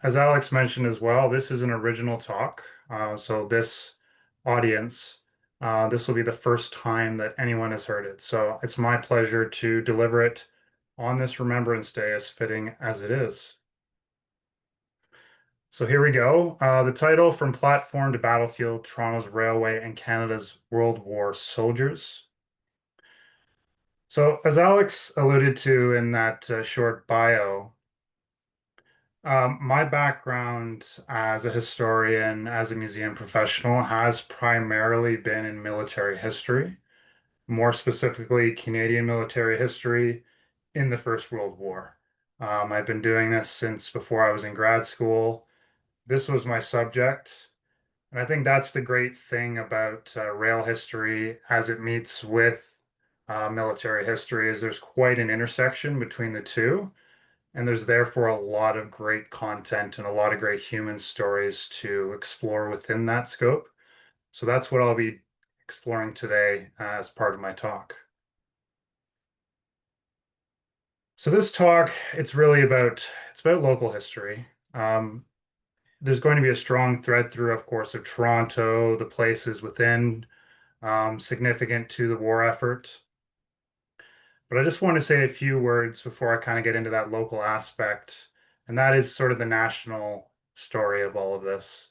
As Alex mentioned as well, this is an original talk. So this audience, this will be the first time that anyone has heard it. So it's my pleasure to deliver it on this Remembrance Day, as fitting as it is. So here we go. The title: From Platform to Battlefield, Toronto's Railway and Canada's World War Soldiers. So as Alex alluded to in that short bio, my background as a historian, as a museum professional, has primarily been in military history, more specifically Canadian military history in the First World War. I've been doing this since before I was in grad school. This was my subject, and I think that's the great thing about rail history as it meets with military history is there's quite an intersection between the two. And there's therefore a lot of great content and a lot of great human stories to explore within that scope. So that's what I'll be exploring today as part of my talk. So this talk, it's about local history. Um, there's going to be a strong thread through, of course, of Toronto, the places within significant to the war effort. But I just want to say a few words before I kind of get into that local aspect, and that is sort of the national story of all of this.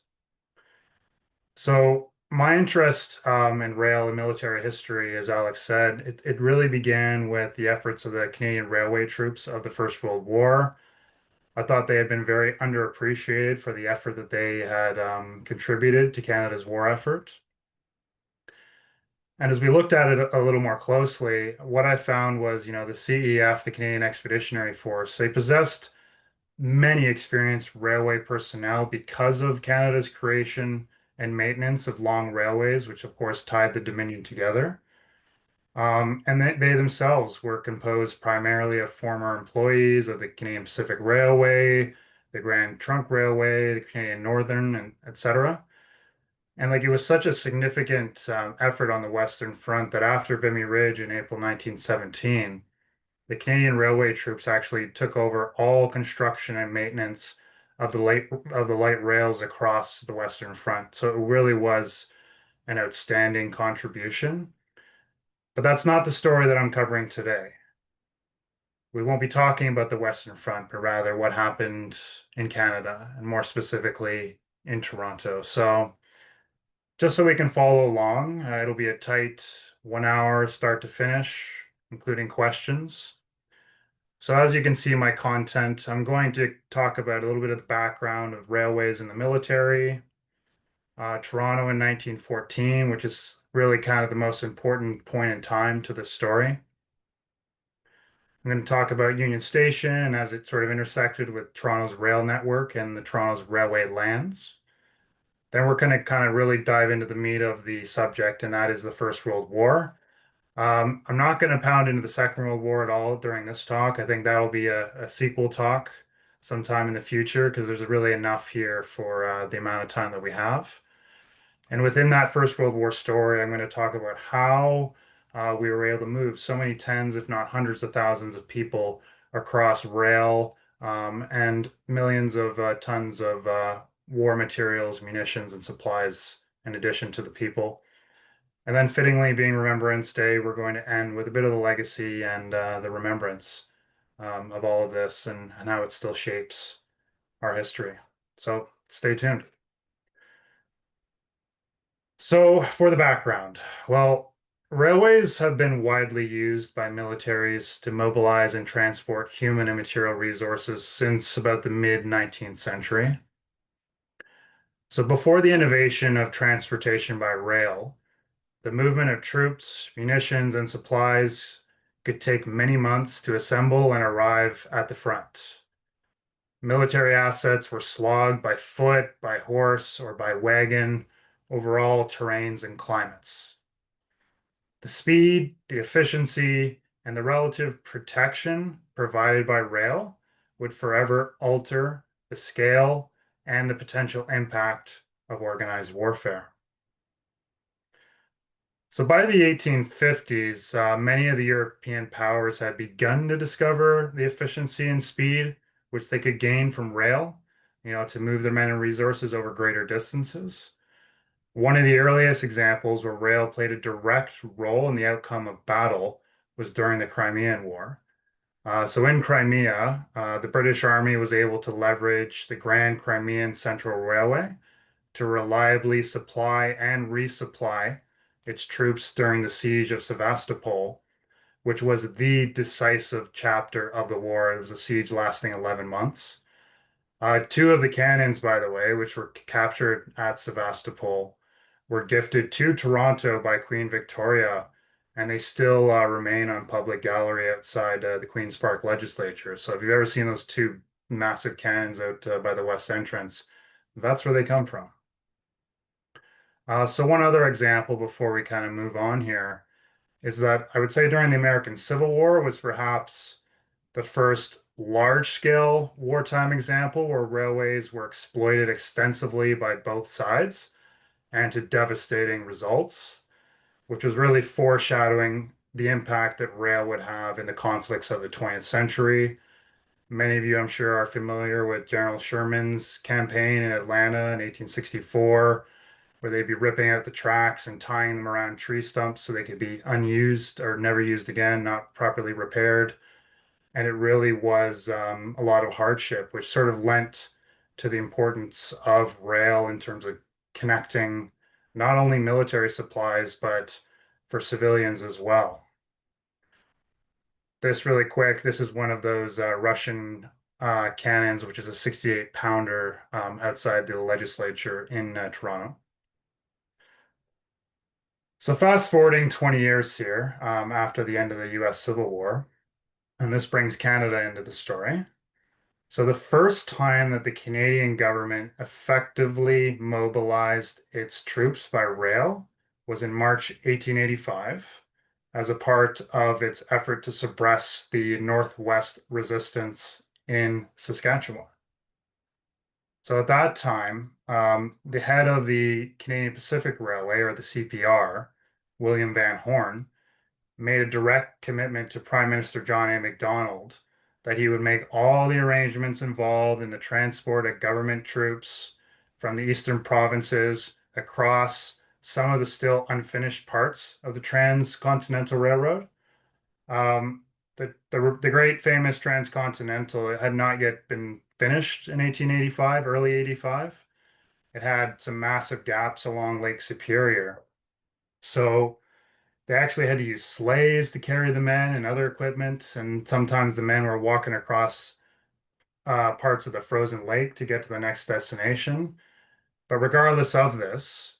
So my interest in rail and military history, as Alex said, it really began with the efforts of the Canadian Railway troops of the First World War. I thought they had been very underappreciated for the effort that they had contributed to Canada's war effort. And as we looked at it a little more closely, what I found was, the CEF, the Canadian Expeditionary Force, they possessed many experienced railway personnel because of Canada's creation and maintenance of long railways, which of course tied the Dominion together. And they themselves were composed primarily of former employees of the Canadian Pacific Railway, the Grand Trunk Railway, the Canadian Northern, and etc. And like it was such a significant effort on the Western Front that after Vimy Ridge in April 1917, the Canadian Railway troops actually took over all construction and maintenance of the light rails across the Western Front. So it really was an outstanding contribution. But that's not the story that I'm covering today. We won't be talking about the Western Front, but rather what happened in Canada, and more specifically in Toronto. So just so we can follow along, it'll be a tight 1 hour start to finish, including questions. So as you can see my content, I'm going to talk about a little bit of the background of railways in the military, Toronto in 1914, which is really kind of the most important point in time to this story. I'm going to talk about Union Station as it sort of intersected with Toronto's rail network and the Toronto's railway lands. Then we're going to kind of really dive into the meat of the subject, and that is the First World War. I'm not going to pound into the Second World War at all during this talk. I think that'll be a sequel talk sometime in the future because there's really enough here for the amount of time that we have. And within that First World War story, I'm going to talk about how we were able to move so many tens, if not hundreds of thousands of people across rail and millions of tons of war materials, munitions, and supplies in addition to the people. And then, fittingly, being Remembrance Day, we're going to end with a bit of the legacy and the remembrance of all of this and how it still shapes our history. So stay tuned. So, for the background, well, railways have been widely used by militaries to mobilize and transport human and material resources since about the mid 19th century. So, before the innovation of transportation by rail, the movement of troops, munitions, and supplies could take many months to assemble and arrive at the front. Military assets were slogged by foot, by horse, or by wagon over all terrains and climates. The speed, the efficiency, and the relative protection provided by rail would forever alter the scale and the potential impact of organized warfare. So by the 1850s, many of the European powers had begun to discover the efficiency and speed which they could gain from rail, to move their men and resources over greater distances. One of the earliest examples where rail played a direct role in the outcome of battle was during the Crimean War. So in Crimea, the British Army was able to leverage the Grand Crimean Central Railway to reliably supply and resupply its troops during the siege of Sevastopol, which was the decisive chapter of the war. It was a siege lasting 11 months. Two of the cannons, by the way, which were captured at Sevastopol, were gifted to Toronto by Queen Victoria, and they still remain on public gallery outside the Queen's Park Legislature. So if you've ever seen those two massive cannons out by the West Entrance, that's where they come from. So one other example before we kind of move on here is that I would say during the American Civil War was perhaps the first large-scale wartime example where railways were exploited extensively by both sides and to devastating results, which was really foreshadowing the impact that rail would have in the conflicts of the 20th century. Many of you, I'm sure, are familiar with General Sherman's campaign in Atlanta in 1864, where they'd be ripping out the tracks and tying them around tree stumps so they could be unused or never used again, not properly repaired. And it really was a lot of hardship, which sort of lent to the importance of rail in terms of connecting not only military supplies, but for civilians as well. This really quick, this is one of those Russian cannons, which is a 68 pounder outside the legislature in Toronto. So fast forwarding 20 years here after the end of the US Civil War, and this brings Canada into the story. So the first time that the Canadian government effectively mobilized its troops by rail was in March 1885 as a part of its effort to suppress the Northwest resistance in Saskatchewan. So at that time, the head of the Canadian Pacific Railway, or the CPR, William Van Horn, made a direct commitment to Prime Minister John A. Macdonald that he would make all the arrangements involved in the transport of government troops from the eastern provinces across some of the still unfinished parts of the Transcontinental Railroad. Um, the great famous Transcontinental had not yet been finished in 1885, early 85. It had some massive gaps along Lake Superior. So they actually had to use sleighs to carry the men and other equipment, and sometimes the men were walking across parts of the frozen lake to get to the next destination. But regardless of this,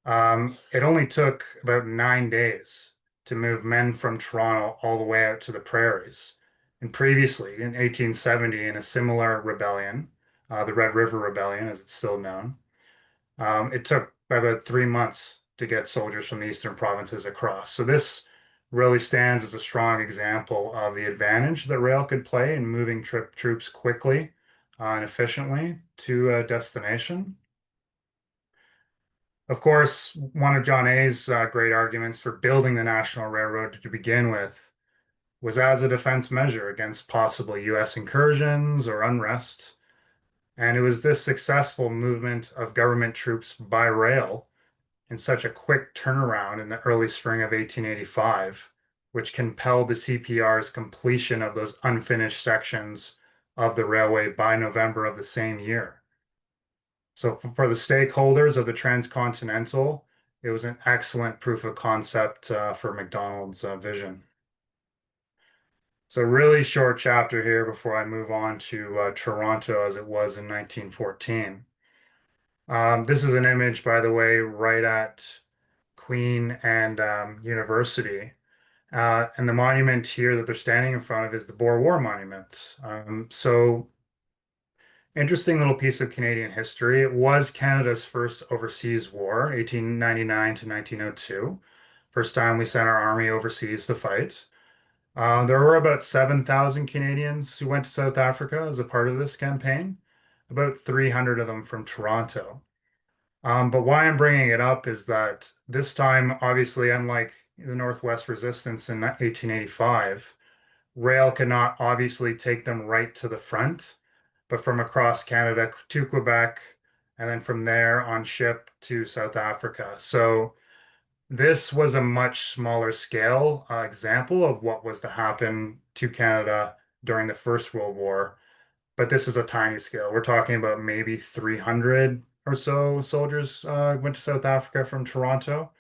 it only took about 9 days to move men from Toronto all the way out to the prairies. And previously, in 1870, in a similar rebellion, the Red River Rebellion, as it's still known, it took about 3 months to get soldiers from the eastern provinces across. So this really stands as a strong example of the advantage that rail could play in moving troops quickly and efficiently to a destination. Of course, one of John A.'s great arguments for building the National Railroad to begin with was as a defense measure against possible U.S. incursions or unrest. And it was this successful movement of government troops by rail in such a quick turnaround in the early spring of 1885, which compelled the CPR's completion of those unfinished sections of the railway by November of the same year. So for the stakeholders of the Transcontinental, it was an excellent proof of concept for Macdonald's vision. So really short chapter here before I move on to Toronto as it was in 1914. This is an image, by the way, right at Queen and University. And the monument here that they're standing in front of is the Boer War Monument. So interesting little piece of Canadian history. It was Canada's first overseas war, 1899 to 1902. First time we sent our army overseas to fight. There were about 7,000 Canadians who went to South Africa as a part of this campaign, about 300 of them from Toronto. But why I'm bringing it up is that this time, obviously, unlike the Northwest Resistance in 1885, rail could not obviously take them right to the front. but from across Canada to Quebec, and then from there on ship to South Africa. So this was a much smaller scale example of what was to happen to Canada during the First World War, but this is a tiny scale. We're talking about maybe 300 or so soldiers went to South Africa from Toronto,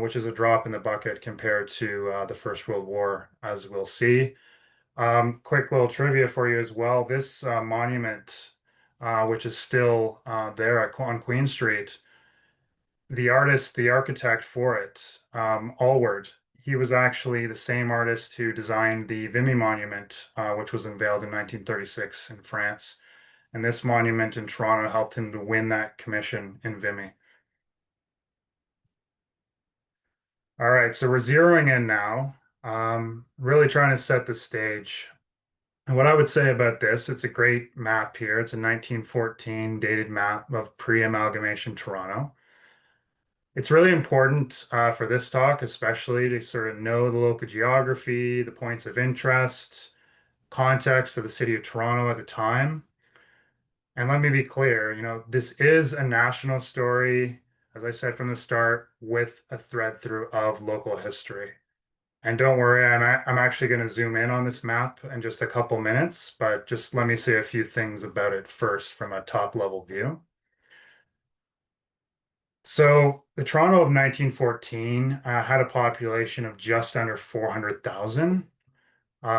which is a drop in the bucket compared to the First World War, as we'll see. Quick little trivia for you as well. This monument, which is still there on Queen Street, the artist, the architect for it, Allward, he was actually the same artist who designed the Vimy Monument, which was unveiled in 1936 in France. And this monument in Toronto helped him to win that commission in Vimy. All right, so we're zeroing in now, really trying to set the stage. And what I would say about this, it's a great map here. It's a 1914 dated map of pre-amalgamation Toronto. It's really important for this talk, especially to sort of know the local geography, the points of interest, context of the city of Toronto at the time. And let me be clear, this is a national story, as I said from the start, with a thread through of local history. And don't worry, I'm actually going to zoom in on this map in just a couple minutes, but just let me say a few things about it first from a top level view. So the Toronto of 1914 had a population of just under 400,000.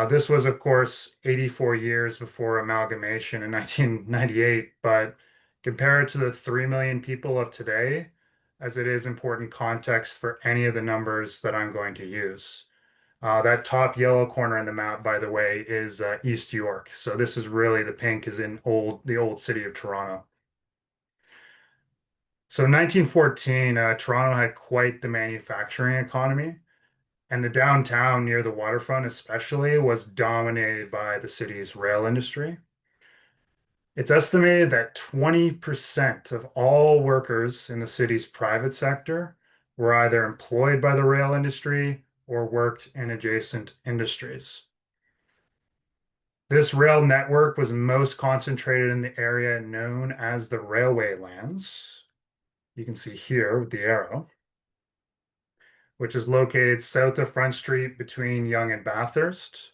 This was, of course, 84 years before amalgamation in 1998, but compared to the 3 million people of today, as it is important context for any of the numbers that I'm going to use. That top yellow corner in the map, by the way, is East York. So this is really the pink is in the old city of Toronto. So in 1914, Toronto had quite the manufacturing economy, and the downtown near the waterfront especially was dominated by the city's rail industry. It's estimated that 20% of all workers in the city's private sector were either employed by the rail industry or worked in adjacent industries. This rail network was most concentrated in the area known as the railway lands. You can see here with the arrow, which is located south of Front Street between Yonge and Bathurst.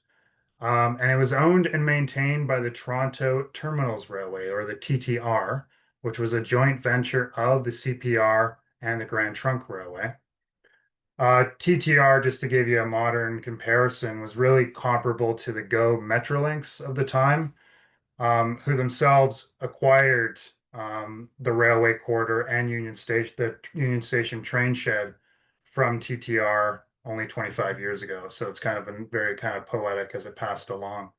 And it was owned and maintained by the Toronto Terminals Railway, or the TTR, which was a joint venture of the CPR and the Grand Trunk Railway. TTR, just to give you a modern comparison, was really comparable to the Go Metrolinx of the time, who themselves acquired the railway corridor and the Union Station train shed from TTR only 25 years ago. So it's kind of been very kind of poetic as it passed along.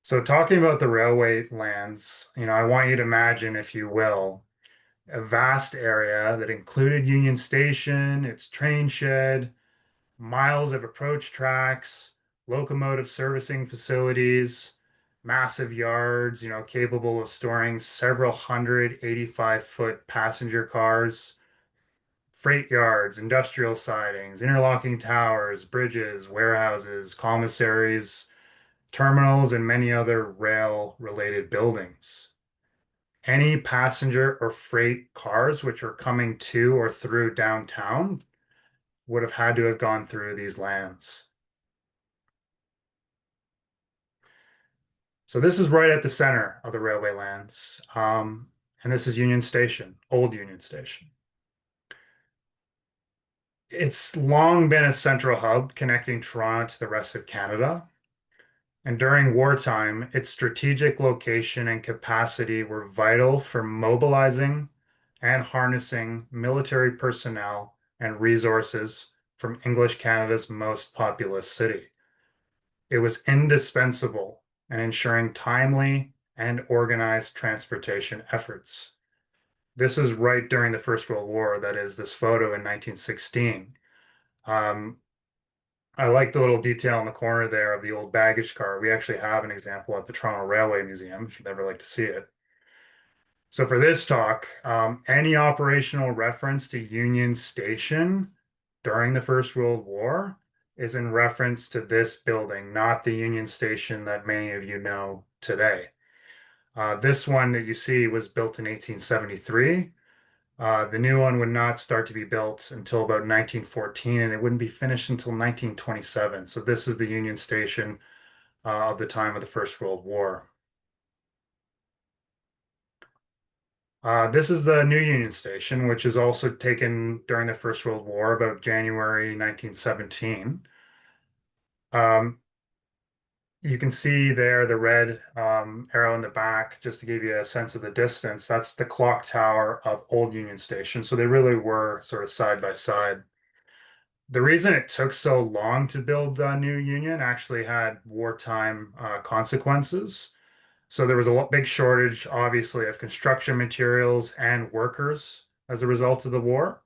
So talking about the railway lands, I want you to imagine, if you will, a vast area that included Union Station, its train shed, miles of approach tracks, locomotive servicing facilities, massive yards, capable of storing several hundred 85-foot passenger cars, freight yards, industrial sidings, interlocking towers, bridges, warehouses, commissaries, terminals, and many other rail-related buildings. Any passenger or freight cars which were coming to or through downtown would have had to have gone through these lands. So this is right at the center of the railway lands. And this is Union Station, Old Union Station. It's long been a central hub connecting Toronto to the rest of Canada. And during wartime, its strategic location and capacity were vital for mobilizing and harnessing military personnel and resources from English Canada's most populous city. It was indispensable in ensuring timely and organized transportation efforts. This is right during the First World War, that is, this photo in 1916. Um, I like the little detail in the corner there of the old baggage car. We actually have an example at the Toronto Railway Museum, if you'd ever like to see it. So for this talk, any operational reference to Union Station during the First World War is in reference to this building, not the Union Station that many of you know today. This one that you see was built in 1873. The new one would not start to be built until about 1914, and it wouldn't be finished until 1927. So this is the Union Station of the time of the First World War. This is the new Union Station, which is also taken during the First World War, about January 1917. Um, you can see there the red arrow in the back, just to give you a sense of the distance. That's the clock tower of Old Union Station. So they really were sort of side by side. The reason it took so long to build New Union actually had wartime consequences. So there was a big shortage, obviously, of construction materials and workers as a result of the war.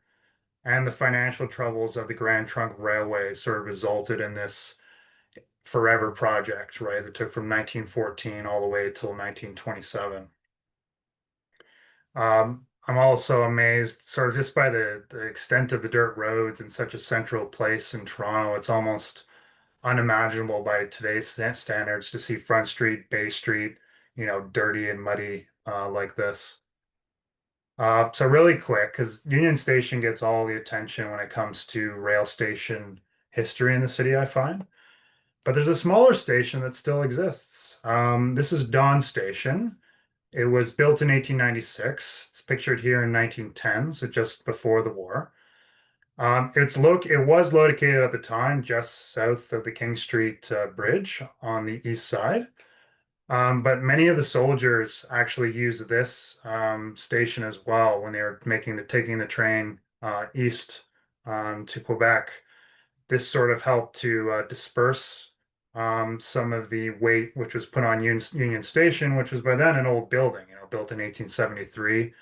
And the financial troubles of the Grand Trunk Railway sort of resulted in this forever project, right? That took from 1914 all the way till 1927. I'm also amazed, sort of just by the extent of the dirt roads in such a central place in Toronto. It's almost unimaginable by today's standards to see Front Street, Bay Street, dirty and muddy like this. So really quick, because Union Station gets all the attention when it comes to rail station history in the city, I find. But there's a smaller station that still exists. This is Dawn Station. It was built in 1896. It's pictured here in 1910, so just before the war. It was located at the time just south of the King Street Bridge on the east side. But many of the soldiers actually used this station as well when they were taking the train east to Quebec. This sort of helped to disperse some of the weight which was put on Union Station, which was by then an old building, built in 1873.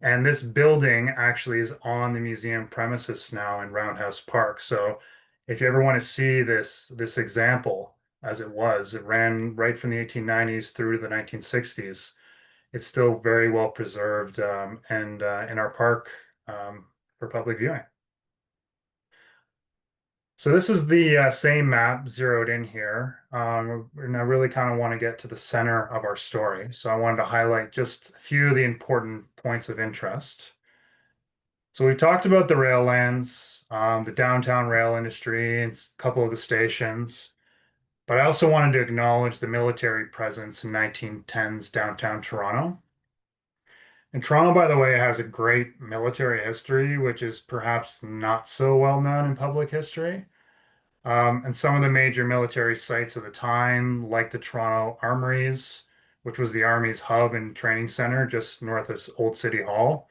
And this building actually is on the museum premises now in Roundhouse Park. So if you ever want to see this example as it ran right from the 1890s through to the 1960s. It's still very well preserved and in our park for public viewing. So this is the same map zeroed in here. And I really kind of want to get to the center of our story. So I wanted to highlight just a few of the important points of interest. So we talked about the rail lands, the downtown rail industry, and a couple of the stations. But I also wanted to acknowledge the military presence in 1910's downtown Toronto. And Toronto, by the way, has a great military history, which is perhaps not so well known in public history. And some of the major military sites of the time, like the Toronto Armories, which was the Army's hub and training center just north of Old City Hall,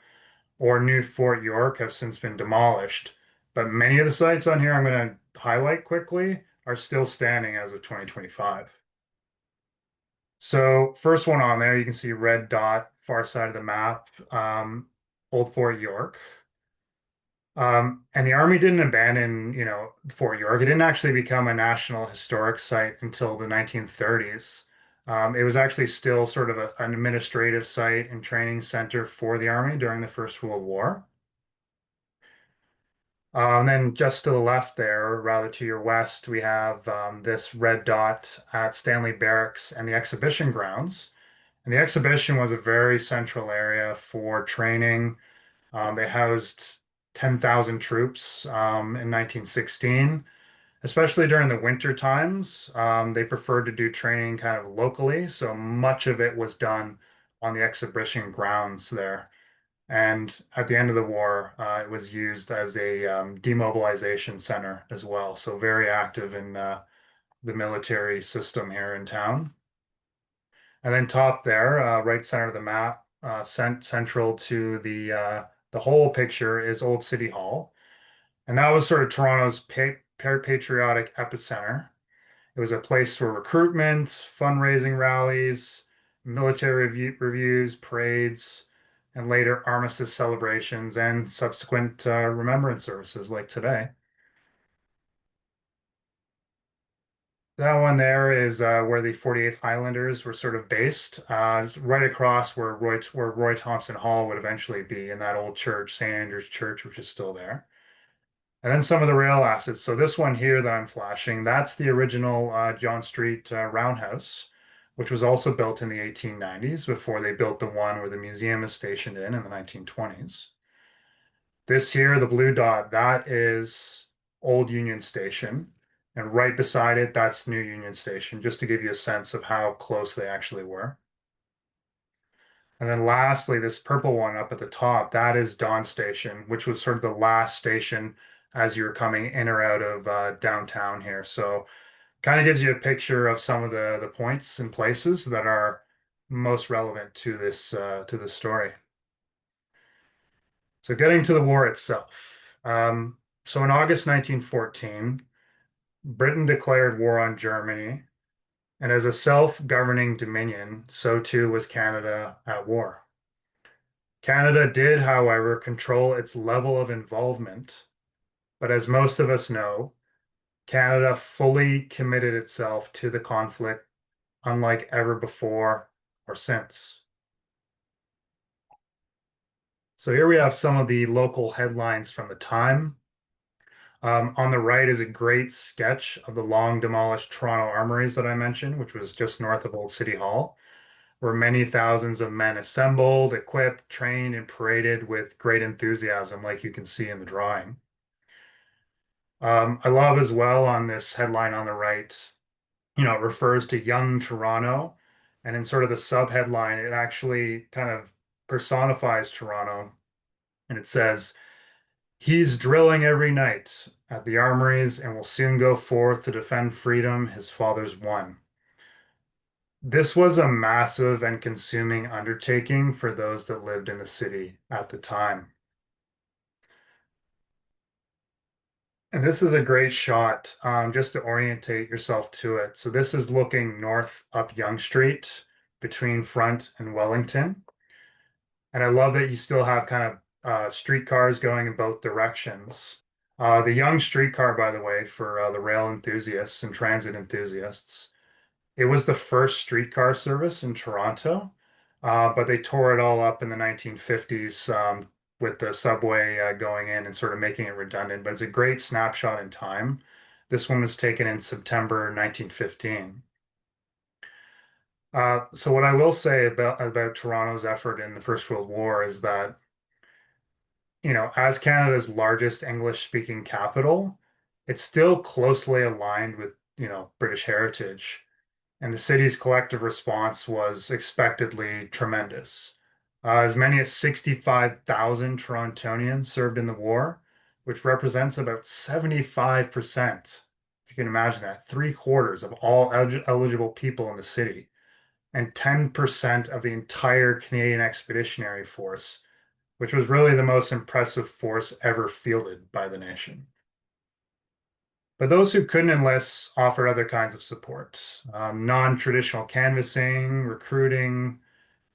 or New Fort York, have since been demolished. But many of the sites on here I'm going to highlight quickly are still standing as of 2025. So first one on there, you can see red dot, far side of the map, Old Fort York. And the Army didn't abandon, Fort York. It didn't actually become a National Historic Site until the 1930s. It was actually still sort of an administrative site and training center for the Army during the First World War. And then just to the left there, or rather to your west, we have this red dot at Stanley Barracks and the exhibition grounds. And the exhibition was a very central area for training. They housed 10,000 troops in 1916, especially during the winter times. They preferred to do training kind of locally, so much of it was done on the exhibition grounds there. And at the end of the war, it was used as a demobilization center as well. So very active in the military system here in town. And then top there, right center of the map, central to the whole picture is Old City Hall. And that was sort of Toronto's patriotic epicenter. It was a place for recruitment, fundraising rallies, military reviews, parades, and later armistice celebrations and subsequent remembrance services like today. That one there is where the 48th Highlanders were sort of based, right across where Roy Thompson Hall would eventually be in that old church, St. Andrew's Church, which is still there. And then some of the rail assets. So this one here that I'm flashing, that's the original John Street roundhouse, which was also built in the 1890s before they built the one where the museum is stationed in the 1920s. This here, the blue dot, that is Old Union Station. And right beside it, that's New Union Station, just to give you a sense of how close they actually were. And then lastly, this purple one up at the top, that is Dawn Station, which was sort of the last station as you were coming in or out of downtown here. So kind of gives you a picture of some of the points and places that are most relevant to this story. So getting to the war itself. So in August 1914, Britain declared war on Germany, and as a self-governing dominion, so too was Canada at war. Canada did, however, control its level of involvement, but as most of us know, Canada fully committed itself to the conflict, unlike ever before or since. So here we have some of the local headlines from the time. On the right is a great sketch of the long demolished Toronto armories that I mentioned, which was just north of Old City Hall, where many thousands of men assembled, equipped, trained, and paraded with great enthusiasm, like you can see in the drawing. I love as well on this headline on the right, it refers to young Toronto. And in sort of the sub-headline, it actually kind of personifies Toronto. And it says, he's drilling every night at the armories and will soon go forth to defend freedom his fathers won. This was a massive and consuming undertaking for those that lived in the city at the time. And this is a great shot, just to orientate yourself to it. So this is looking north up Yonge Street between Front and Wellington. And I love that you still have kind of streetcars going in both directions. The Yonge streetcar, by the way, for the rail enthusiasts and transit enthusiasts, it was the first streetcar service in Toronto, but they tore it all up in the 1950s with the subway going in and sort of making it redundant. But it's a great snapshot in time. This one was taken in September 1915. So what I will say about Toronto's effort in the First World War is that, as Canada's largest English-speaking capital, it's still closely aligned with, British heritage. And the city's collective response was expectedly tremendous. As many as 65,000 Torontonians served in the war, which represents about 75%. If you can imagine that, three-quarters of all eligible people in the city, and 10% of the entire Canadian Expeditionary Force, which was really the most impressive force ever fielded by the nation. But those who couldn't enlist offered other kinds of support, non-traditional canvassing, recruiting,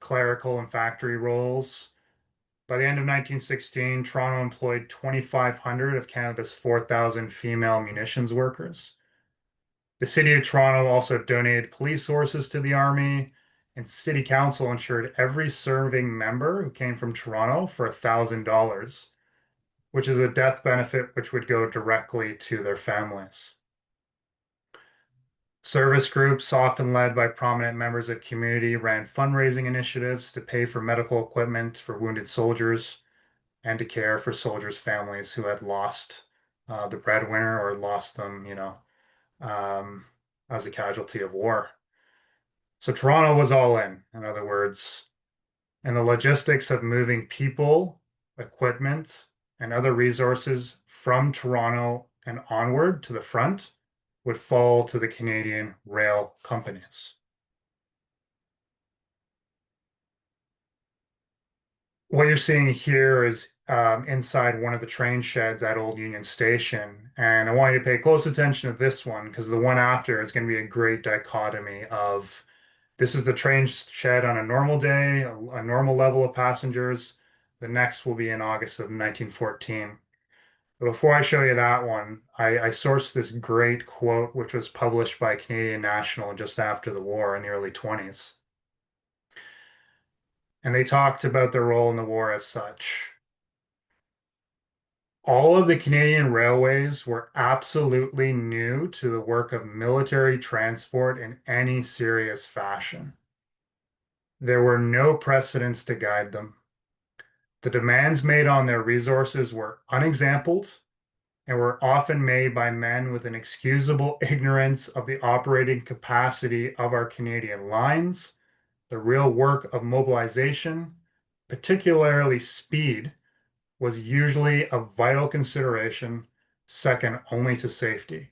clerical and factory roles. By the end of 1916, Toronto employed 2,500 of Canada's 4,000 female munitions workers. The city of Toronto also donated police horses to the army, and city council ensured every serving member who came from Toronto for $1,000, which is a death benefit which would go directly to their families. Service groups, often led by prominent members of community, ran fundraising initiatives to pay for medical equipment for wounded soldiers and to care for soldiers' families who had lost the breadwinner or lost them, um, as a casualty of war. So Toronto was all in other words, and the logistics of moving people, equipment, and other resources from Toronto and onward to the front would fall to the Canadian rail companies. What you're seeing here is inside one of the train sheds at Old Union Station. And I want you to pay close attention to this one because the one after is going to be a great dichotomy of this is the train shed on a normal day, a normal level of passengers. The next will be in August of 1914. But before I show you that one, I sourced this great quote, which was published by Canadian National just after the war in the early 20s. And they talked about their role in the war as such. All of the Canadian railways were absolutely new to the work of military transport in any serious fashion. There were no precedents to guide them. The demands made on their resources were unexampled and were often made by men with an excusable ignorance of the operating capacity of our Canadian lines, the real work of mobilization, particularly speed, was usually a vital consideration, second only to safety.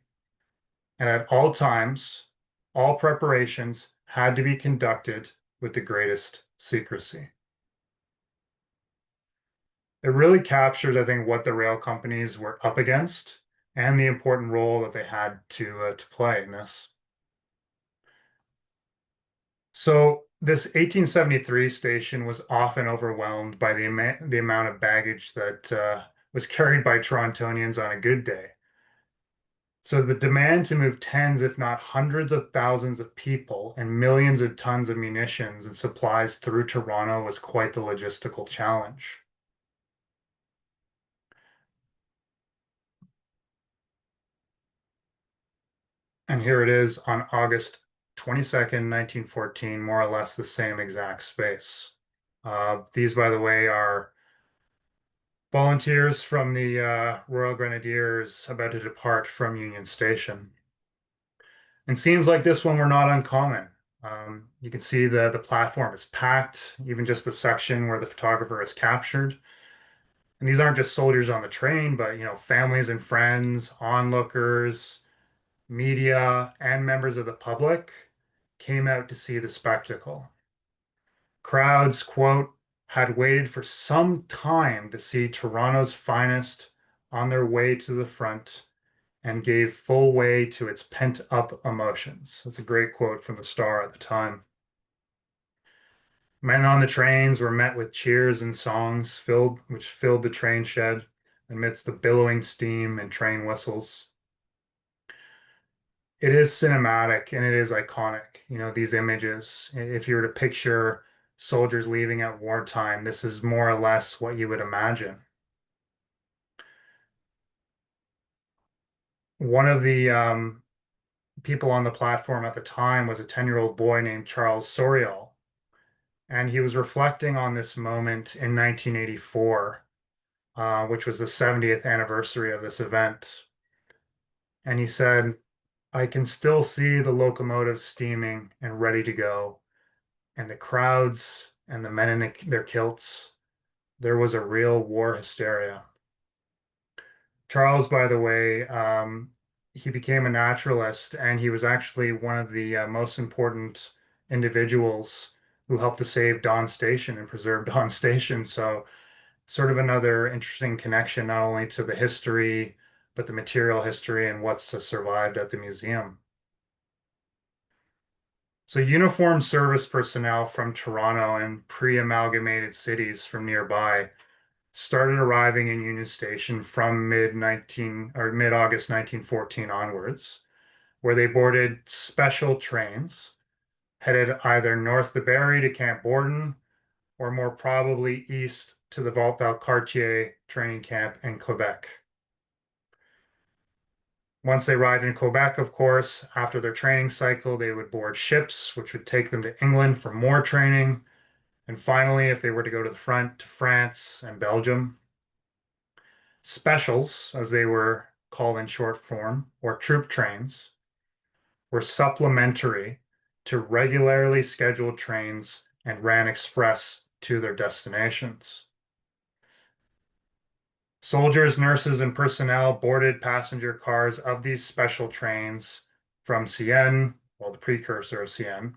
And at all times, all preparations had to be conducted with the greatest secrecy. It really captures, I think, what the rail companies were up against and the important role that they had to play in this. So this 1873 station was often overwhelmed by the amount of baggage that was carried by Torontonians on a good day. So the demand to move tens, if not hundreds of thousands of people and millions of tons of munitions and supplies through Toronto was quite the logistical challenge. And here it is on August 22nd, 1914, more or less the same exact space. These, by the way, are volunteers from the Royal Grenadiers about to depart from Union Station. And scenes like this one were not uncommon. You can see the platform is packed, even just the section where the photographer is captured. And these aren't just soldiers on the train, but families and friends, onlookers, media, and members of the public came out to see the spectacle. Crowds, quote, had waited for some time to see Toronto's finest on their way to the front and gave full way to its pent-up emotions. That's a great quote from the Star at the time. Men on the trains were met with cheers and songs which filled the train shed amidst the billowing steam and train whistles. It is cinematic and it is iconic, these images. If you were to picture soldiers leaving at wartime, this is more or less what you would imagine. One of the people on the platform at the time was a 10-year-old boy named Charles Soriol, and he was reflecting on this moment in 1984, which was the 70th anniversary of this event. And he said, I can still see the locomotives steaming and ready to go, and the crowds and the men in their kilts. There was a real war hysteria. Charles, by the way, he became a naturalist, and he was actually one of the most important individuals who helped to save Dawn Station and preserve Dawn Station. So, sort of another interesting connection, not only to the history, but the material history and what's survived at the museum. So, uniformed service personnel from Toronto and pre-amalgamated cities from nearby started arriving in Union Station from mid-August 1914 onwards, where they boarded special trains headed either north to Barrie to Camp Borden or more probably east to the Valcartier training camp in Quebec. Once they arrived in Quebec, of course, after their training cycle, they would board ships, which would take them to England for more training. And finally, if they were to go to the front, to France and Belgium. Specials, as they were called in short form, or troop trains, were supplementary to regularly scheduled trains and ran express to their destinations. Soldiers, nurses, and personnel boarded passenger cars of these special trains from CN, well, the precursor of CN,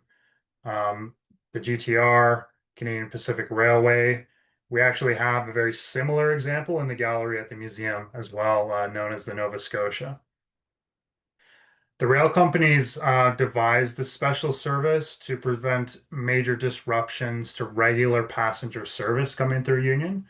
um, the GTR, Canadian Pacific Railway. We actually have a very similar example in the gallery at the museum as well, known as the Nova Scotia. The rail companies devised the special service to prevent major disruptions to regular passenger service coming through Union,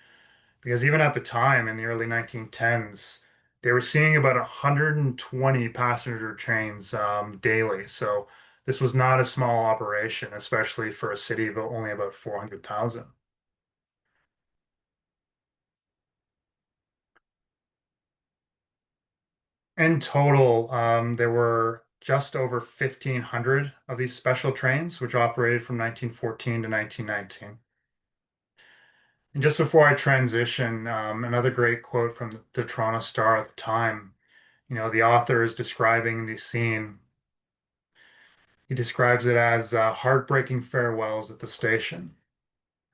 because even at the time in the early 1910s, they were seeing about 120 passenger trains daily. So this was not a small operation, especially for a city of only about 400,000. In total, there were just over 1,500 of these special trains, which operated from 1914 to 1919. And just before I transition, another great quote from the Toronto Star at the time. The author is describing the scene. He describes it as heartbreaking farewells at the station.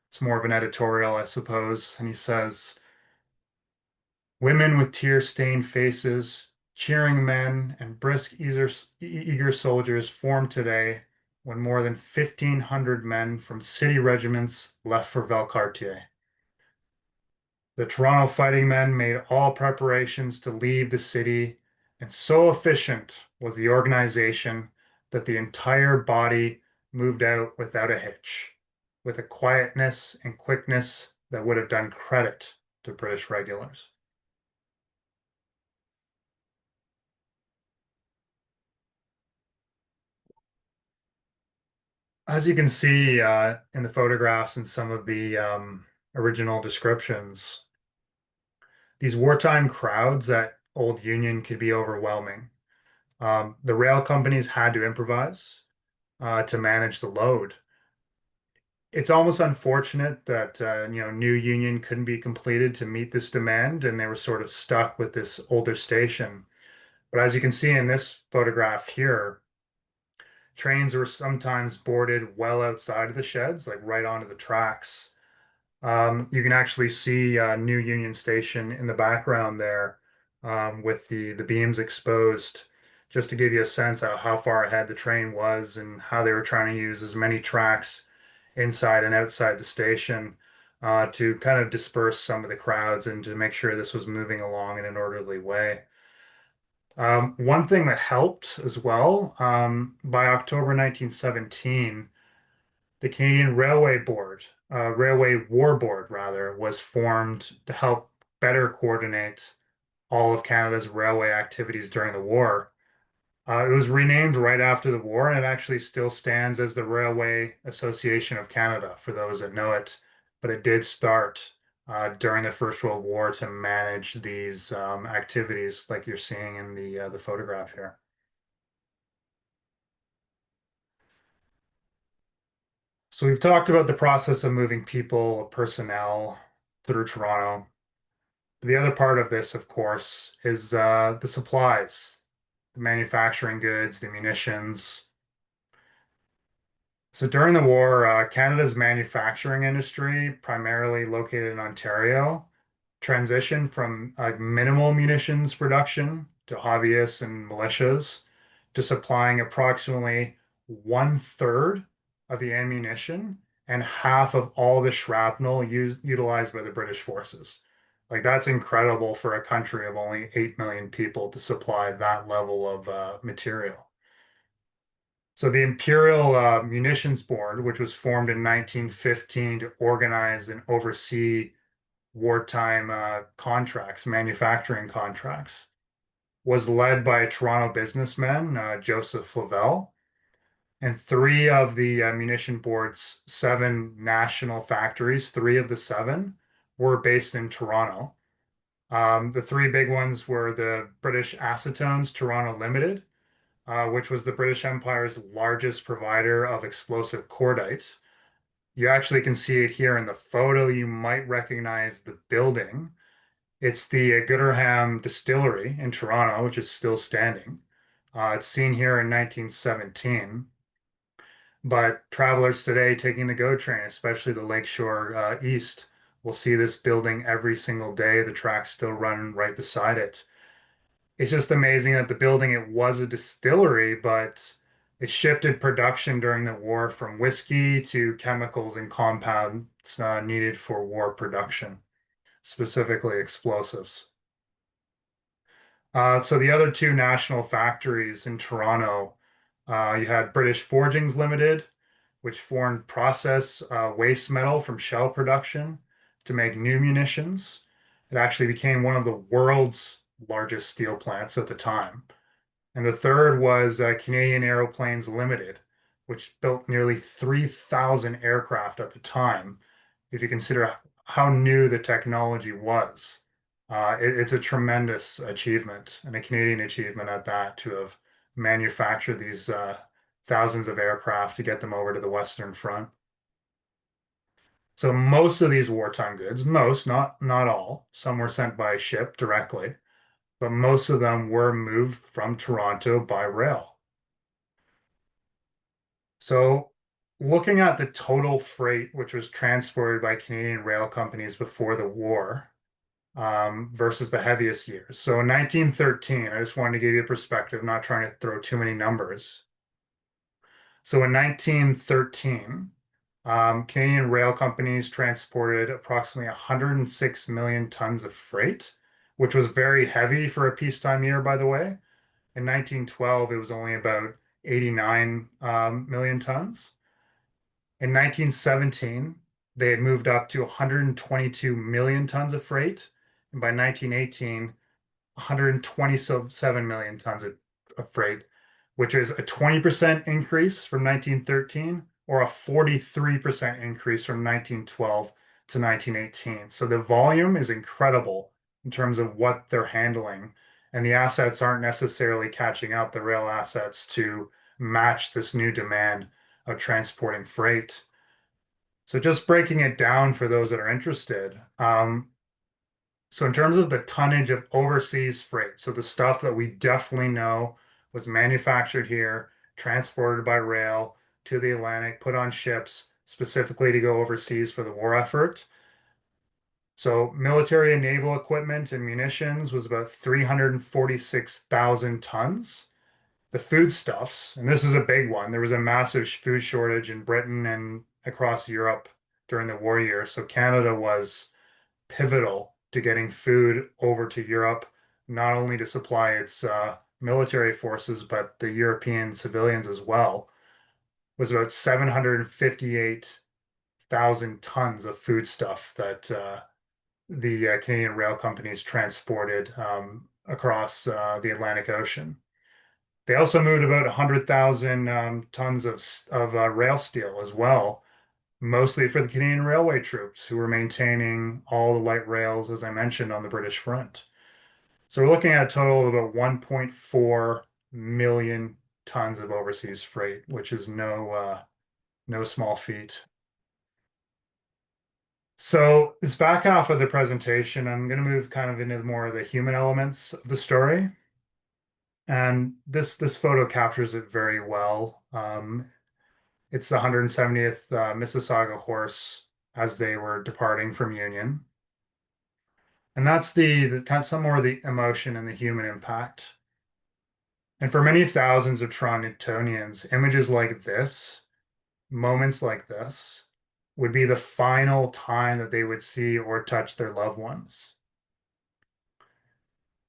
It's more of an editorial, I suppose. And he says, women with tear-stained faces, cheering men, and brisk, eager soldiers formed today when more than 1,500 men from city regiments left for Valcartier. The Toronto fighting men made all preparations to leave the city, and so efficient was the organization that the entire body moved out without a hitch, with a quietness and quickness that would have done credit to British regulars. As you can see in the photographs and some of the original descriptions, these wartime crowds at Old Union could be overwhelming. The rail companies had to improvise to manage the load. It's almost unfortunate that New Union couldn't be completed to meet this demand, and they were sort of stuck with this older station. But as you can see in this photograph here, trains were sometimes boarded well outside of the sheds, like right onto the tracks. You can actually see New Union Station in the background there with the beams exposed, just to give you a sense of how far ahead the train was and how they were trying to use as many tracks inside and outside the station to kind of disperse some of the crowds and to make sure this was moving along in an orderly way. One thing that helped as well, by October 1917, the Canadian Railway War Board rather, was formed to help better coordinate all of Canada's railway activities during the war. It was renamed right after the war, and it actually still stands as the Railway Association of Canada, for those that know it. But it did start during the First World War to manage these activities, like you're seeing in the photograph here. So we've talked about the process of moving people, personnel through Toronto. The other part of this, of course, is the supplies, the manufacturing goods, the munitions. So during the war, Canada's manufacturing industry, primarily located in Ontario, transitioned from minimal munitions production to hobbyists and militias to supplying approximately one-third of the ammunition and half of all the shrapnel utilized by the British forces. Like that's incredible for a country of only 8 million people to supply that level of material. So the Imperial Munitions Board, which was formed in 1915 to organize and oversee wartime contracts, manufacturing contracts, was led by a Toronto businessman, Joseph Flavel, and three of the munition board's seven national factories, three of the seven, were based in Toronto. The three big ones were the British Acetones Toronto Limited, which was the British Empire's largest provider of explosive cordites. You actually can see it here in the photo. You might recognize the building. It's the Gooderham Distillery in Toronto, which is still standing. It's seen here in 1917. But travelers today taking the GO train, especially the Lakeshore East, will see this building every single day. The tracks still run right beside it. It's just amazing that the building, it was a distillery, but it shifted production during the war from whiskey to chemicals and compounds needed for war production, specifically explosives. So the other two national factories in Toronto, you had British Forgings Limited, which formed process waste metal from shell production to make new munitions. It actually became one of the world's largest steel plants at the time. And the third was Canadian Aeroplanes Limited, which built nearly 3,000 aircraft at the time, if you consider how new the technology was. It's a tremendous achievement and a Canadian achievement at that to have manufactured these thousands of aircraft to get them over to the Western Front. So most of these wartime goods, most, not all, some were sent by ship directly, but most of them were moved from Toronto by rail. So looking at the total freight which was transported by Canadian rail companies before the war, versus the heaviest years. So in 1913, I just wanted to give you a perspective, not trying to throw too many numbers. So in 1913, Canadian rail companies transported approximately 106 million tons of freight, which was very heavy for a peacetime year, by the way. In 1912, it was only about 89 million tons. In 1917, they had moved up to 122 million tons of freight. And by 1918, 127 million tons of freight, which is a 20% increase from 1913 or a 43% increase from 1912 to 1918. So the volume is incredible in terms of what they're handling. And the assets aren't necessarily catching up, the rail assets, to match this new demand of transporting freight. So just breaking it down for those that are interested, so in terms of the tonnage of overseas freight, so the stuff that we definitely know was manufactured here, transported by rail to the Atlantic, put on ships specifically to go overseas for the war effort. So military and naval equipment and munitions was about 346,000 tons. The foodstuffs, and this is a big one, there was a massive food shortage in Britain and across Europe during the war years. So Canada was pivotal to getting food over to Europe, not only to supply its military forces, but the European civilians as well. It was about 758,000 tons of foodstuff that the Canadian rail companies transported across the Atlantic Ocean. They also moved about 100,000 tons of rail steel as well, mostly for the Canadian Railway troops who were maintaining all the light rails, as I mentioned, on the British front. So we're looking at a total of about 1.4 million tons of overseas freight, which is no small feat. So this back half of the presentation, I'm going to move kind of into more of the human elements of the story. And this photo captures it very well. It's the 170th Mississauga horse as they were departing from Union. And that's the kind of some more of the emotion and the human impact. And for many thousands of Torontonians, images like this, moments like this, would be the final time that they would see or touch their loved ones.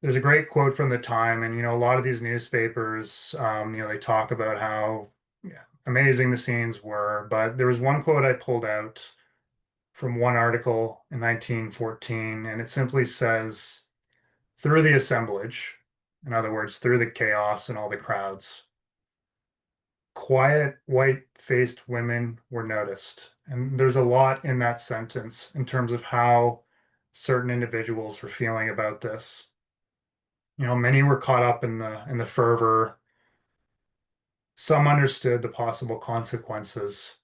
There's a great quote from the time, and a lot of these newspapers, they talk about how, yeah, amazing the scenes were. But there was one quote I pulled out from one article in 1914, and it simply says, through the assemblage, in other words, through the chaos and all the crowds, quiet, white-faced women were noticed. And there's a lot in that sentence in terms of how certain individuals were feeling about this. Many were caught up in the fervor. Some understood the possible consequences,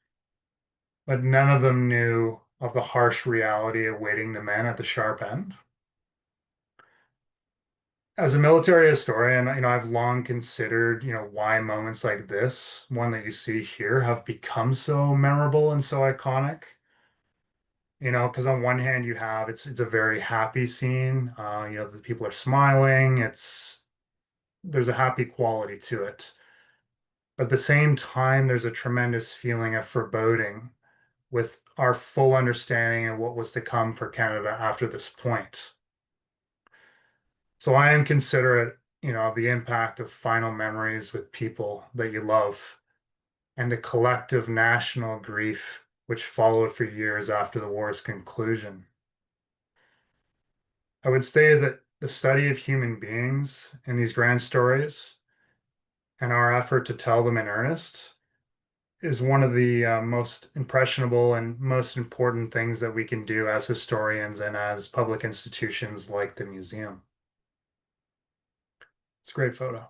but none of them knew of the harsh reality awaiting the men at the sharp end. As a military historian, I've long considered, why moments like this, one that you see here, have become so memorable and so iconic. Because on one hand you have it's a very happy scene. The people are smiling. There's a happy quality to it. But at the same time, there's a tremendous feeling of foreboding with our full understanding of what was to come for Canada after this point. So I am considerate, of the impact of final memories with people that you love and the collective national grief which followed for years after the war's conclusion. I would say that the study of human beings in these grand stories and our effort to tell them in earnest is one of the most impressionable and most important things that we can do as historians and as public institutions like the museum. It's a great photo.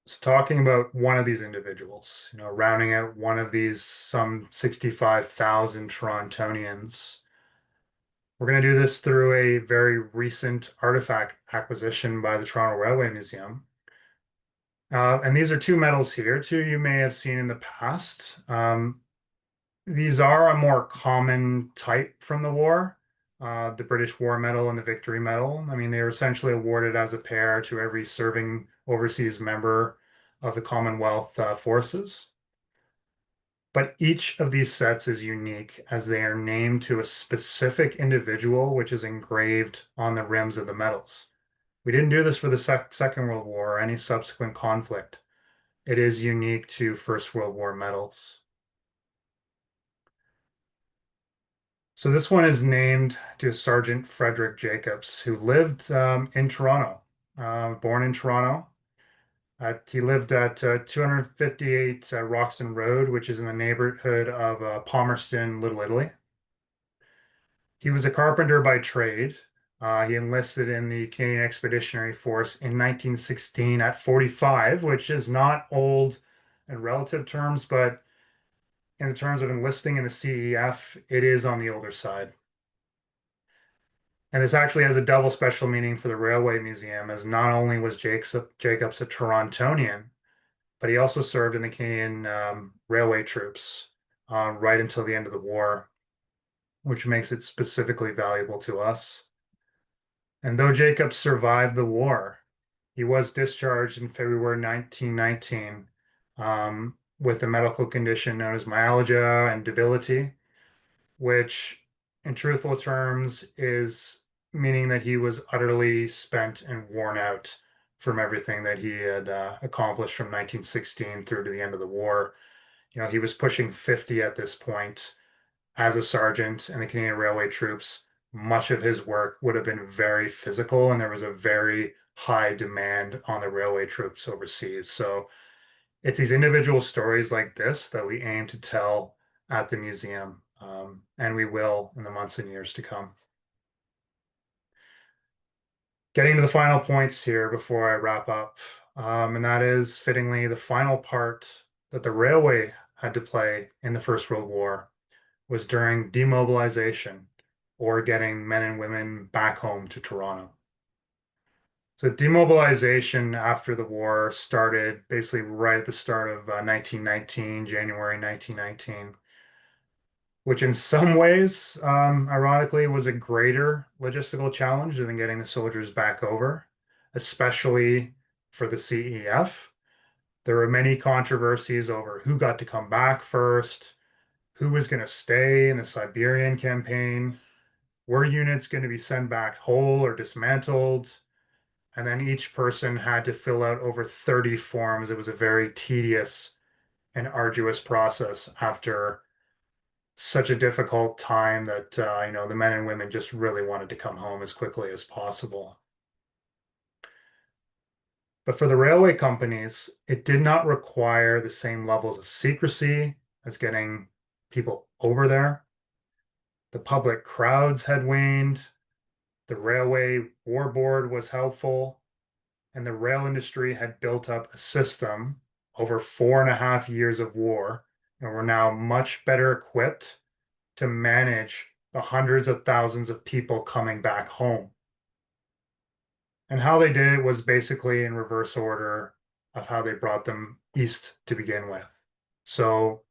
So talking about one of these individuals, rounding out one of these some 65,000 Torontonians, we're going to do this through a very recent artifact acquisition by the Toronto Railway Museum. And these are two medals here, two you may have seen in the past. These are a more common type from the war, the British War Medal and the Victory Medal. I mean, they were essentially awarded as a pair to every serving overseas member of the Commonwealth forces. But each of these sets is unique as they are named to a specific individual, which is engraved on the rims of the medals. We didn't do this for the Second World War or any subsequent conflict. It is unique to First World War medals. So this one is named to Sergeant Frederick Jacobs, who lived in Toronto, born in Toronto. He lived at 258 Roxton Road, which is in the neighborhood of Palmerston, Little Italy. He was a carpenter by trade. He enlisted in the Canadian Expeditionary Force in 1916 at 45, which is not old in relative terms, but in the terms of enlisting in the CEF, it is on the older side. And this actually has a double special meaning for the Railway Museum, as not only was Jacobs a Torontonian, but he also served in the Canadian Railway Troops right until the end of the war, which makes it specifically valuable to us. And though Jacobs survived the war, he was discharged in February 1919 with a medical condition known as myalgia and debility, which, in truthful terms, is meaning that he was utterly spent and worn out from everything that he had accomplished from 1916 through to the end of the war. He was pushing 50 at this point as a sergeant in the Canadian Railway Troops. Much of his work would have been very physical, and there was a very high demand on the railway troops overseas. So it's these individual stories like this that we aim to tell at the museum, and we will in the months and years to come. Getting to the final points here before I wrap up, and that is fittingly the final part that the railway had to play in the First World War was during demobilization or getting men and women back home to Toronto. So demobilization after the war started basically right at the start of 1919, January 1919, which in some ways, ironically, was a greater logistical challenge than getting the soldiers back over, especially for the CEF. There were many controversies over who got to come back first, who was going to stay in the Siberian campaign, were units going to be sent back whole or dismantled? And then each person had to fill out over 30 forms. It was a very tedious and arduous process after such a difficult time that the men and women just really wanted to come home as quickly as possible. But for the railway companies, it did not require the same levels of secrecy as getting people over there. The public crowds had waned. The Railway War Board was helpful, and the rail industry had built up a system over 4.5 years of war, and were now much better equipped to manage the hundreds of thousands of people coming back home. And how they did it was basically in reverse order of how they brought them east to begin with. So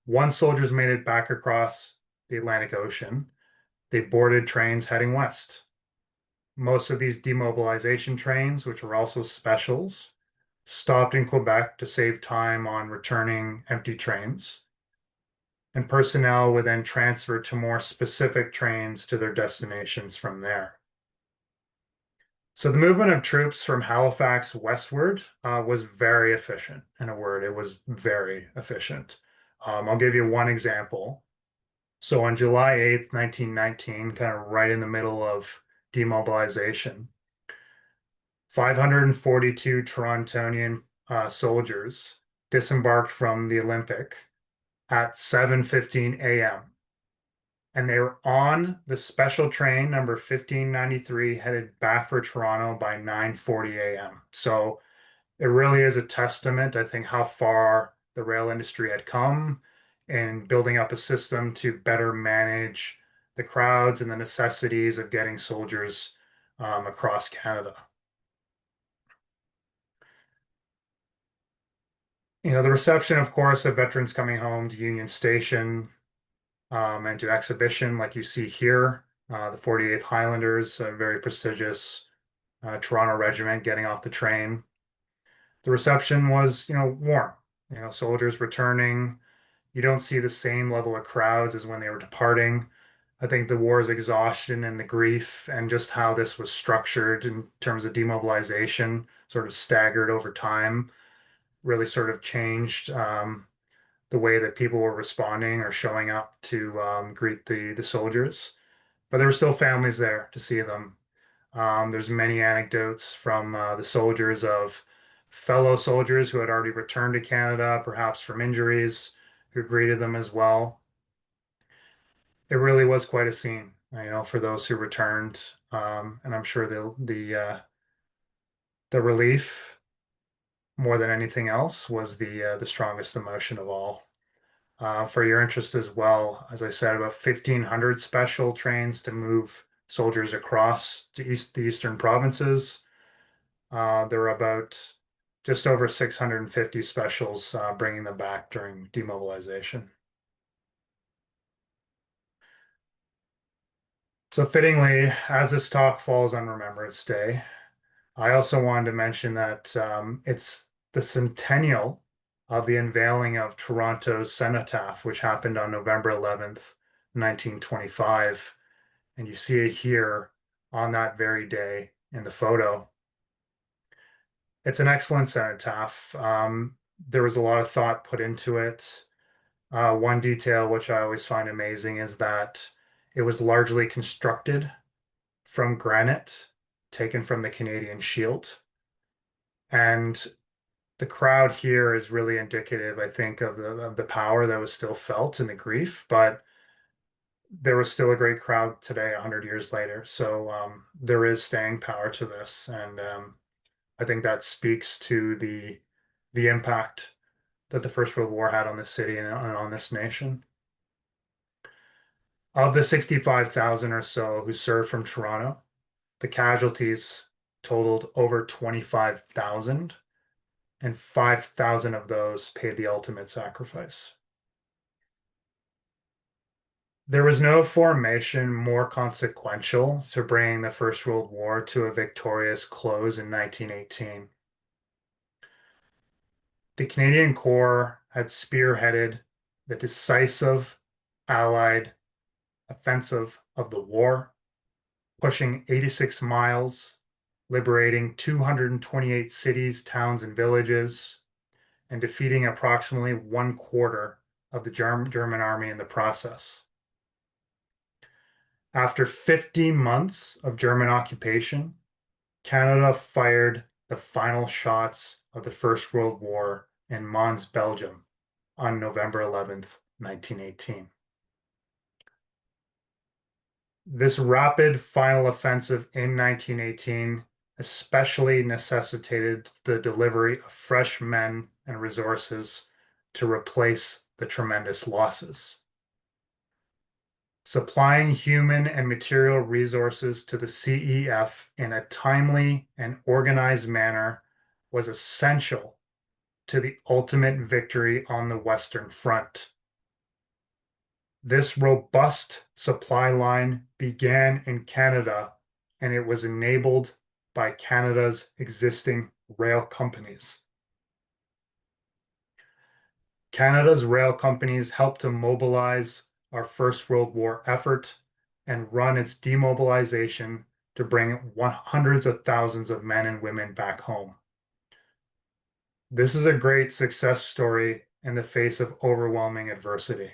once soldiers made it back across the Atlantic Ocean, they boarded trains heading west. Most of these demobilization trains, which were also specials, stopped in Quebec to save time on returning empty trains, and personnel would then transfer to more specific trains to their destinations from there. So the movement of troops from Halifax westward was very efficient. In a word, it was very efficient. I'll give you one example. So on July 8th, 1919, kind of right in the middle of demobilization, 542 Torontonian soldiers disembarked from the Olympic at 7:15 a.m. And they were on the special train number 1593 headed back for Toronto by 9:40 a.m. So it really is a testament, I think, how far the rail industry had come in building up a system to better manage the crowds and the necessities of getting soldiers across Canada. The reception, of course, of veterans coming home to Union Station and to exhibition, like you see here, the 48th Highlanders, a very prestigious Toronto regiment getting off the train. The reception was, warm. Soldiers returning. You don't see the same level of crowds as when they were departing. I think the war's exhaustion and the grief and just how this was structured in terms of demobilization, sort of staggered over time, really sort of changed the way that people were responding or showing up to greet the soldiers. But there were still families there to see them. There's many anecdotes from the soldiers of fellow soldiers who had already returned to Canada, perhaps from injuries, who greeted them as well. It really was quite a scene, for those who returned, and I'm sure the relief, more than anything else, was the strongest emotion of all. For your interest as well, as I said, about 1,500 special trains to move soldiers across to the eastern provinces. There were about just over 650 specials bringing them back during demobilization. So fittingly, as this talk falls on Remembrance Day, I also wanted to mention that it's the centennial of the unveiling of Toronto's cenotaph, which happened on November 11th, 1925. And you see it here on that very day in the photo. It's an excellent cenotaph. There was a lot of thought put into it. One detail which I always find amazing is that it was largely constructed from granite taken from the Canadian Shield. And the crowd here is really indicative, I think, of the power that was still felt and the grief, but there was still a great crowd today, 100 years later. So there is staying power to this, and I think that speaks to the impact that the First World War had on this city and on this nation. Of the 65,000 or so who served from Toronto, the casualties totaled over 25,000, and 5,000 of those paid the ultimate sacrifice. There was no formation more consequential to bringing the First World War to a victorious close in 1918. The Canadian Corps had spearheaded the decisive Allied offensive of the war, pushing 86 miles, liberating 228 cities, towns, and villages, and defeating approximately 1/4 of the German army in the process. After 50 months of German occupation, Canada fired the final shots of the First World War in Mons, Belgium on November 11th, 1918. This rapid final offensive in 1918 especially necessitated the delivery of fresh men and resources to replace the tremendous losses. Supplying human and material resources to the CEF in a timely and organized manner was essential to the ultimate victory on the Western Front. This robust supply line began in Canada, and it was enabled by Canada's existing rail companies. Canada's rail companies helped to mobilize our First World War effort and run its demobilization to bring hundreds of thousands of men and women back home. This is a great success story in the face of overwhelming adversity.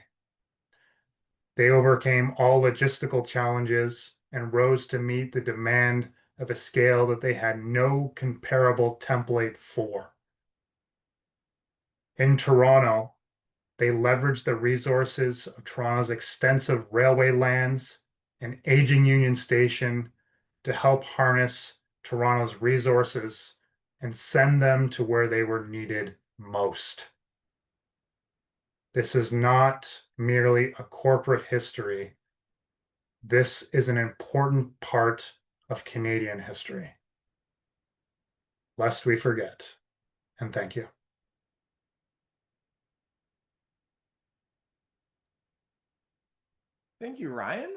They overcame all logistical challenges and rose to meet the demand of a scale that they had no comparable template for. In Toronto, they leveraged the resources of Toronto's extensive railway lands and aging Union Station to help harness Toronto's resources and send them to where they were needed most. This is not merely a corporate history. This is an important part of Canadian history, lest we forget. And thank you. Thank you, Ryan.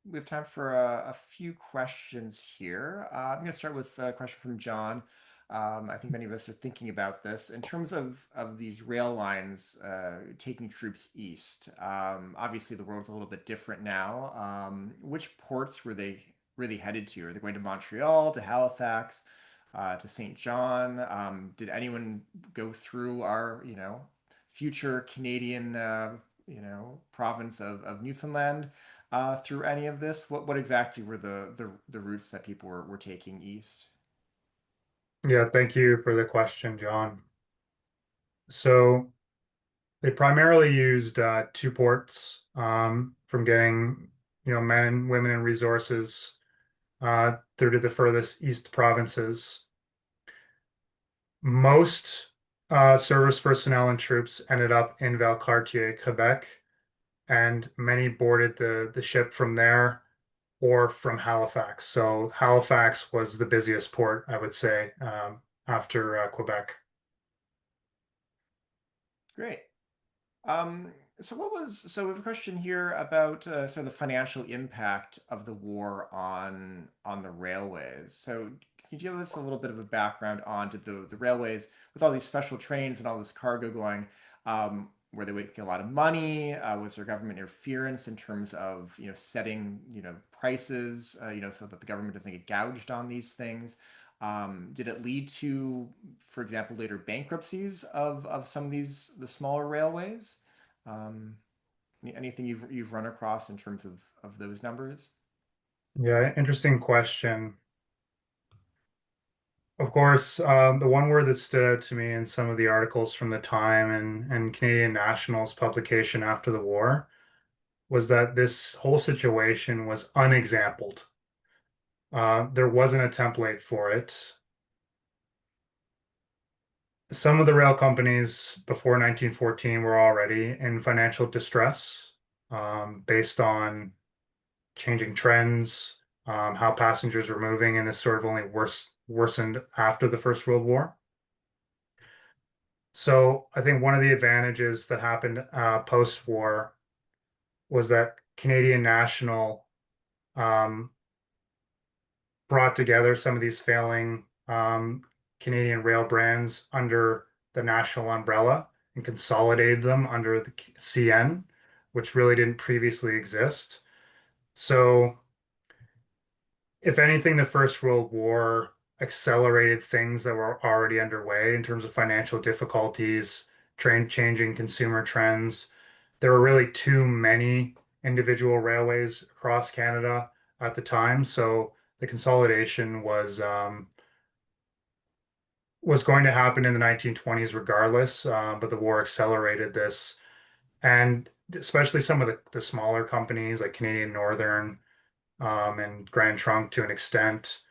We have time for a few questions here. I'm going to start with a question from John. I think many of us are thinking about this in terms of these rail lines taking troops east. Obviously, the world's a little bit different now. Which ports were they really headed to? Are they going to Montreal, to Halifax, to St. John? Did anyone go through our, future Canadian province of Newfoundland through any of this? What exactly were the routes that people were taking east? Yeah, thank you for the question, John. So they primarily used two ports from getting, men, women, and resources through to the furthest east provinces. Most service personnel and troops ended up in Valcartier, Quebec, and many boarded the ship from there or from Halifax. So Halifax was the busiest port, I would say, after Quebec. Great. Um, so we have a question here about sort of the financial impact of the war on the railways. So can you give us a little bit of a background on did the railways with all these special trains and all this cargo going, were they making a lot of money? Was there government interference in terms of setting prices so that the government doesn't get gouged on these things? Did it lead to, for example, later bankruptcies of some of the smaller railways? Um, Anything you've run across in terms of those numbers? Yeah, interesting question. Of course, the one word that stood out to me in some of the articles from the time and Canadian National's publication after the war was that this whole situation was unexampled. There wasn't a template for it. Some of the rail companies before 1914 were already in financial distress, based on changing trends, how passengers were moving, and this sort of only worsened after the First World War. So I think one of the advantages that happened post-war was that Canadian National um, brought together some of these failing Canadian rail brands under the national umbrella and consolidated them under the CN, which really didn't previously exist. So, if anything, the First World War accelerated things that were already underway in terms of financial difficulties, train changing consumer trends. There were really too many individual railways across Canada at the time, so the consolidation was going to happen in the 1920s regardless, but the war accelerated this. And especially some of the smaller companies like Canadian Northern and Grand Trunk to an extent,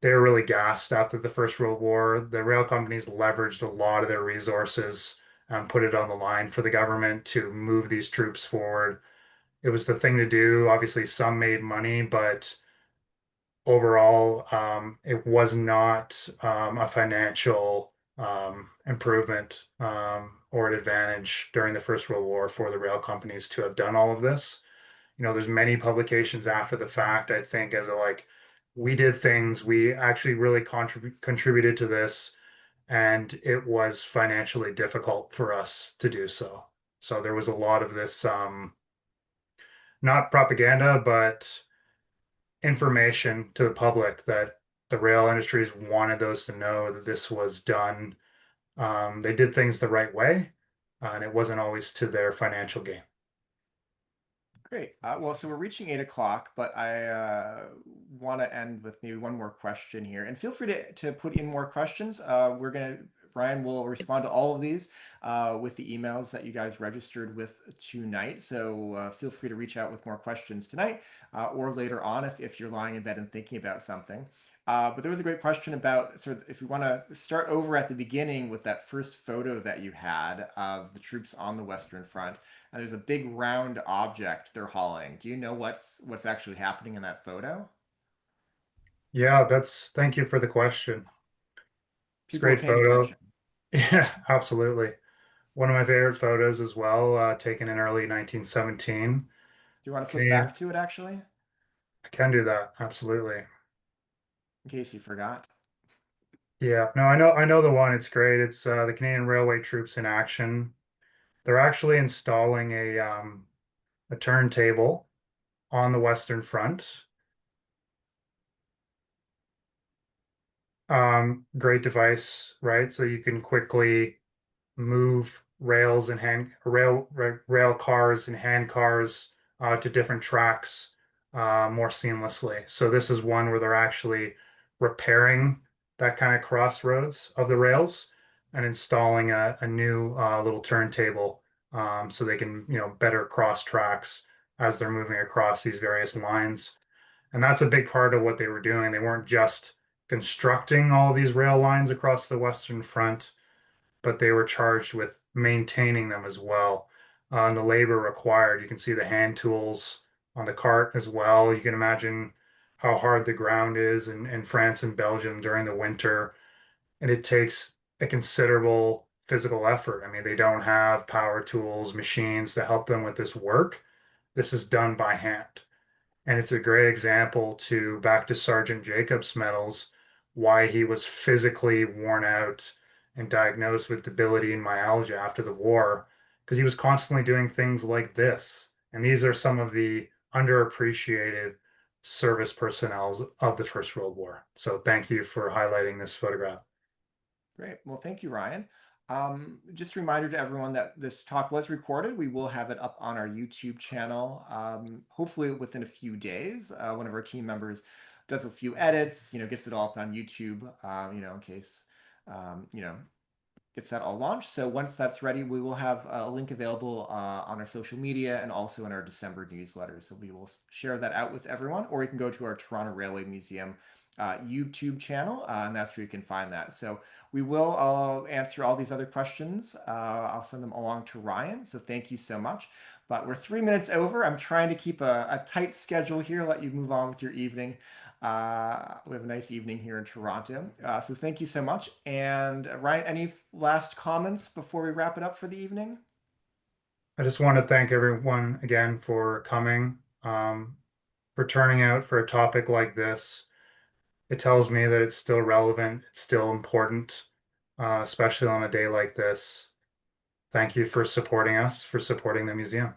they were really gassed after the First World War. The rail companies leveraged a lot of their resources and put it on the line for the government to move these troops forward. It was the thing to do. Obviously, some made money, but overall, it was not a financial improvement or an advantage during the First World War for the rail companies to have done all of this. There's many publications after the fact, I think, as a like, we did things, we actually really contributed to this, and it was financially difficult for us to do so. So there was a lot of this, not propaganda, but information to the public that the rail industries wanted those to know that this was done. They did things the right way, and it wasn't always to their financial gain. Great. Well, so we're reaching 8 o'clock, but I want to end with maybe one more question here. And feel free to put in more questions. Ryan will respond to all of these with the emails that you guys registered with tonight. So feel free to reach out with more questions tonight or later on if you're lying in bed and thinking about something. But there was a great question about sort of if we want to start over at the beginning with that first photo that you had of the troops on the Western Front, and there's a big round object they're hauling. Do you know what's actually happening in that photo? Yeah, thank you for the question. It's a People were great paying photo. attention. Yeah, absolutely. One of my favorite photos as well, taken in early 1917. Do you want to flip Canadian, back to it actually, I can do that. Absolutely. in case you forgot? Yeah, no, I know the one. It's great. It's the Canadian Railway troops in action. They're actually installing a turntable on the Western Front. Great device, right? So you can quickly move rail cars and hand cars to different tracks more seamlessly. So this is one where they're actually repairing that kind of crossroads of the rails and installing a new little turntable so they can, better cross tracks as they're moving across these various lines. And that's a big part of what they were doing. They weren't just constructing all these rail lines across the Western Front, but they were charged with maintaining them as well. And the labor required, you can see the hand tools on the cart as well. You can imagine how hard the ground is in France and Belgium during the winter, and it takes a considerable physical effort. I mean, they don't have power tools, machines to help them with this work. This is done by hand. And it's a great example to back to Sergeant Jacobs' medals, why he was physically worn out and diagnosed with debility and myalgia after the war, because he was constantly doing things like this. And these are some of the underappreciated service personnel of the First World War. So thank you for highlighting this photograph. Great. Well, thank you, Ryan. Just a reminder to everyone that this talk was recorded. We will have it up on our YouTube channel, hopefully within a few days. One of our team members does a few edits, gets it all up on YouTube, in case, you know, gets that all launched. So once that's ready, we will have a link available on our social media and also in our December newsletter. So we will share that out with everyone, or you can go to our Toronto Railway Museum YouTube channel, and that's where you can find that. So we will answer all these other questions. I'll send them along to Ryan. So thank you so much. But we're 3 minutes over. I'm trying to keep a tight schedule here, let you move on with your evening. We have a nice evening here in Toronto. So thank you so much. And Ryan, any last comments before we wrap it up for the evening? I just want to thank everyone again for coming, for turning out for a topic like this. It tells me that it's still relevant, it's still important, especially on a day like this. Thank you for supporting us, for supporting the museum.